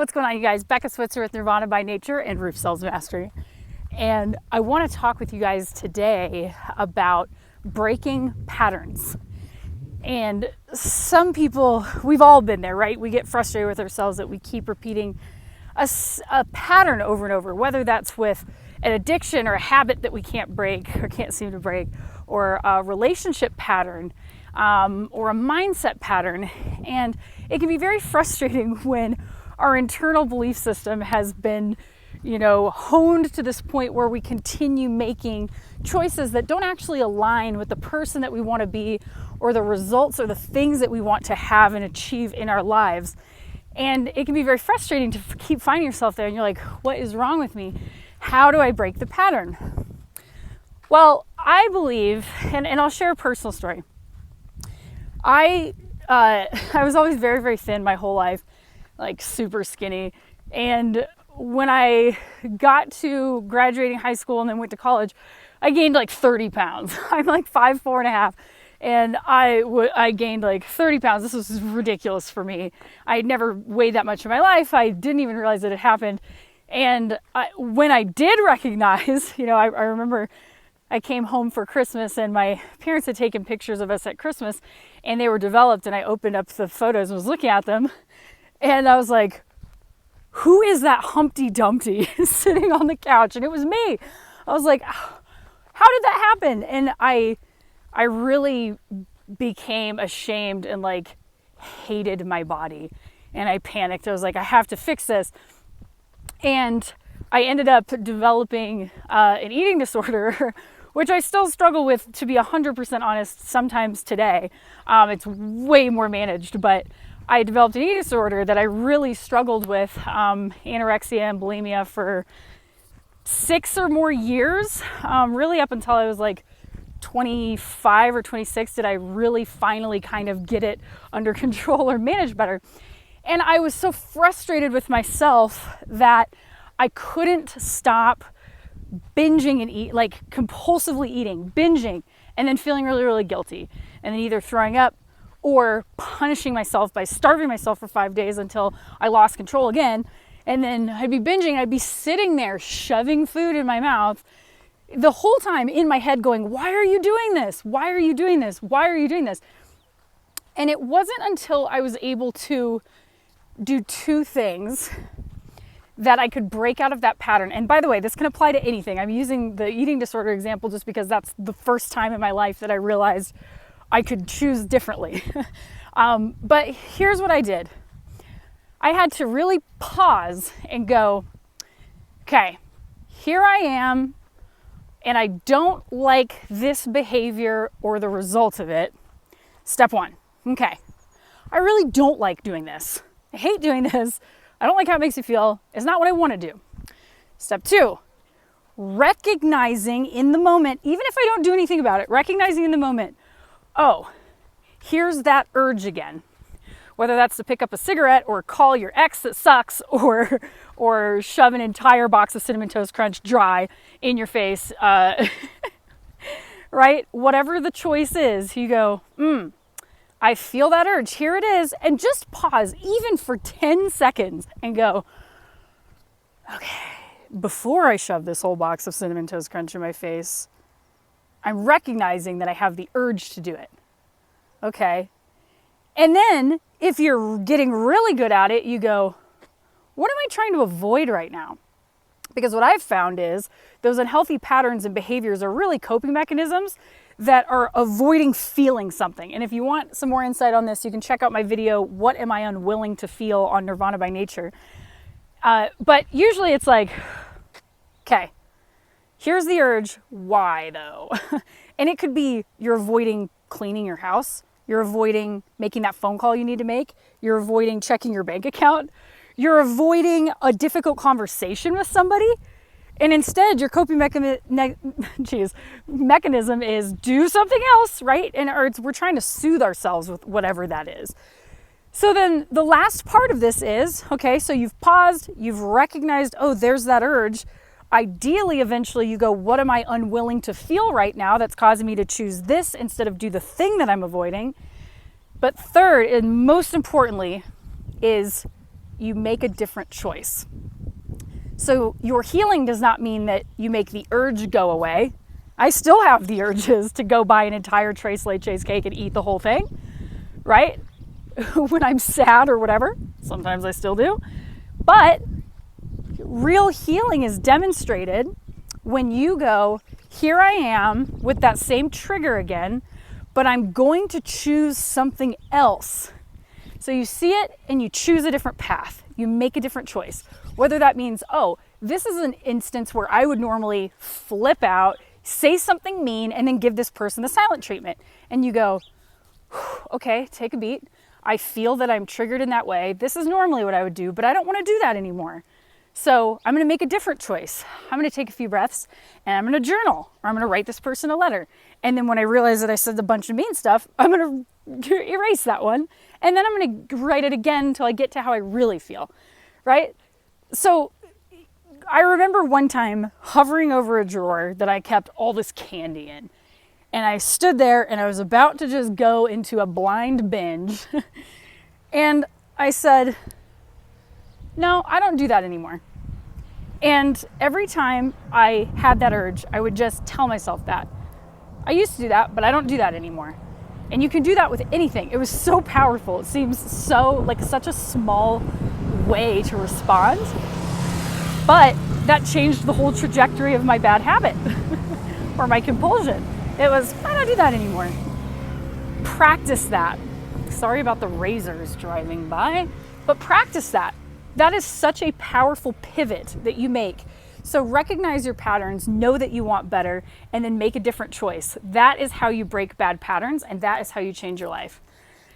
What's going on, you guys? Becca Switzer with Nirvana by Nature and Roof Sales Mastery. And I want to talk with you guys today about breaking patterns. And some people, we've all been there, right? We get frustrated with ourselves that we keep repeating a pattern over and over, whether that's with an addiction or a habit that we can't break or can't seem to break, or a relationship pattern, or a mindset pattern. And it can be very frustrating when our internal belief system has been, honed to this point where we continue making choices that don't actually align with the person that we want to be or the results or the things that we want to have and achieve in our lives. And it can be very frustrating to keep finding yourself there and you're like, what is wrong with me? How do I break the pattern? Well, I believe, and I'll share a personal story. I was always very, very thin my whole life, like super skinny. And when I got to graduating high school and then went to college, I gained like 30 pounds. I'm like 5'4.5", and I gained like 30 pounds. This was ridiculous for me. I had never weighed that much in my life. I didn't even realize that it happened. And when I did recognize, I remember I came home for Christmas and my parents had taken pictures of us at Christmas and they were developed, and I opened up the photos and was looking at them and I was like, who is that Humpty Dumpty sitting on the couch? And it was me. I was like, how did that happen? And I really became ashamed and like hated my body, and I panicked. I was like, I have to fix this. And I ended up developing an eating disorder, which I still struggle with, to be 100% honest, sometimes today. It's way more managed, but I developed an eating disorder that I really struggled with, anorexia and bulimia, for 6 or more years, really up until I was like 25 or 26 did I really finally kind of get it under control or manage better. And I was so frustrated with myself that I couldn't stop binging and eat, like compulsively eating, binging, and then feeling really, really guilty, and then either throwing up or punishing myself by starving myself for 5 days until I lost control again. And then I'd be binging, I'd be sitting there shoving food in my mouth the whole time in my head going, why are you doing this? Why are you doing this? Why are you doing this? And it wasn't until I was able to do 2 things that I could break out of that pattern. And by the way, this can apply to anything. I'm using the eating disorder example just because that's the first time in my life that I realized I could choose differently. But here's what I did. I had to really pause and go, okay, here I am, and I don't like this behavior or the result of it. Step 1, okay, I really don't like doing this. I hate doing this. I don't like how it makes me feel. It's not what I want to do. Step 2, recognizing in the moment, even if I don't do anything about it, recognizing in the moment, oh, here's that urge again. Whether that's to pick up a cigarette or call your ex that sucks, or shove an entire box of Cinnamon Toast Crunch dry in your face, right? Whatever the choice is, you go, I feel that urge. Here it is. And just pause even for 10 seconds and go, okay, before I shove this whole box of Cinnamon Toast Crunch in my face, I'm recognizing that I have the urge to do it. Okay. And then if you're getting really good at it, you go, what am I trying to avoid right now? Because what I've found is those unhealthy patterns and behaviors are really coping mechanisms that are avoiding feeling something. And if you want some more insight on this, you can check out my video, What Am I Unwilling to Feel, on Nirvana by Nature. But usually it's like, okay, here's the urge. Why though? And it could be you're avoiding cleaning your house. You're avoiding making that phone call you need to make. You're avoiding checking your bank account. You're avoiding a difficult conversation with somebody. And instead, your coping mechanism is do something else, right? We're trying to soothe ourselves with whatever that is. So then the last part of this is, okay, so you've paused, you've recognized, oh, there's that urge. Ideally, eventually you go, what am I unwilling to feel right now that's causing me to choose this instead of do the thing that I'm avoiding? But third, and most importantly, is you make a different choice. So your healing does not mean that you make the urge go away. I still have the urges to go buy an entire Tres Leches cake and eat the whole thing, right? When I'm sad or whatever. Sometimes I still do. But real healing is demonstrated when you go, here I am with that same trigger again, but I'm going to choose something else. So you see it and you choose a different path. You make a different choice. Whether that means, oh, this is an instance where I would normally flip out, say something mean, and then give this person the silent treatment. And you go, okay, take a beat. I feel that I'm triggered in that way. This is normally what I would do, but I don't want to do that anymore. So I'm going to make a different choice. I'm going to take a few breaths and I'm going to journal, or I'm going to write this person a letter. And then when I realize that I said a bunch of mean stuff, I'm going to erase that one. And then I'm going to write it again until I get to how I really feel, right? So I remember one time hovering over a drawer that I kept all this candy in. And I stood there and I was about to just go into a blind binge. And I said, no, I don't do that anymore. And every time I had that urge, I would just tell myself that. I used to do that, but I don't do that anymore. And you can do that with anything. It was so powerful. It seems so like such a small way to respond. But that changed the whole trajectory of my bad habit or my compulsion. It was, I don't do that anymore. Practice that. Sorry about the razors driving by, but practice that. That is such a powerful pivot that you make. So recognize your patterns, know that you want better, and then make a different choice. That is how you break bad patterns, and that is how you change your life.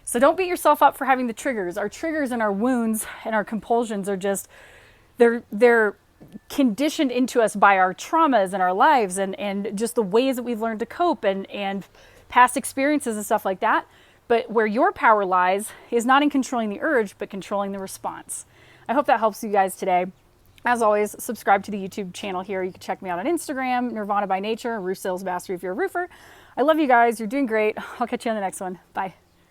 So don't beat yourself up for having the triggers. Our triggers and our wounds and our compulsions are just, they're conditioned into us by our traumas and our lives and just the ways that we've learned to cope and past experiences and stuff like that. But where your power lies is not in controlling the urge, but controlling the response. I hope that helps you guys today. As always, subscribe to the YouTube channel here. You can check me out on Instagram, Nirvana by Nature, Roof Sales Mastery if you're a roofer. I love you guys. You're doing great. I'll catch you on the next one. Bye.